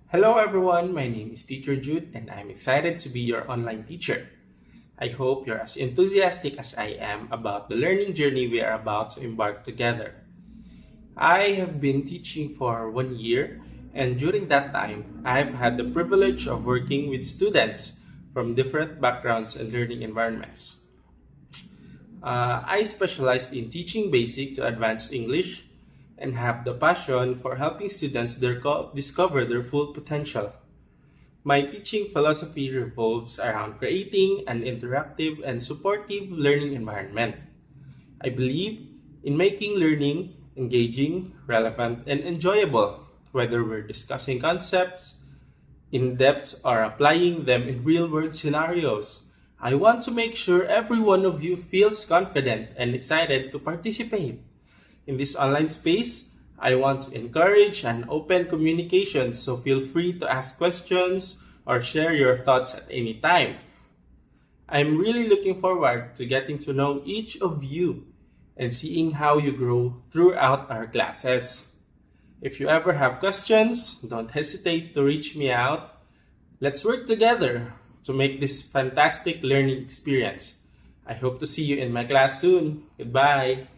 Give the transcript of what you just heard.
Hello everyone, my name is Teacher Jude and I'm excited to be your online teacher. I hope you're as enthusiastic as I am about the learning journey we are about to embark together. I have been teaching for 1 year, and during that time, I've had the privilege of working with students from different backgrounds and learning environments. I specialized in teaching basic to advanced English and have the passion for helping students discover their full potential. My teaching philosophy revolves around creating an interactive and supportive learning environment. I believe in making learning engaging, relevant, and enjoyable, whether we're discussing concepts in depth or applying them in real world scenarios. I want to make sure every one of you feels confident and excited to participate. In this online space, I want to encourage an open communication, so feel free to ask questions or share your thoughts at any time. I'm really looking forward to getting to know each of you and seeing how you grow throughout our classes. If you ever have questions, don't hesitate to reach me out. Let's work together to make this fantastic learning experience. I hope to see you in my class soon. Goodbye.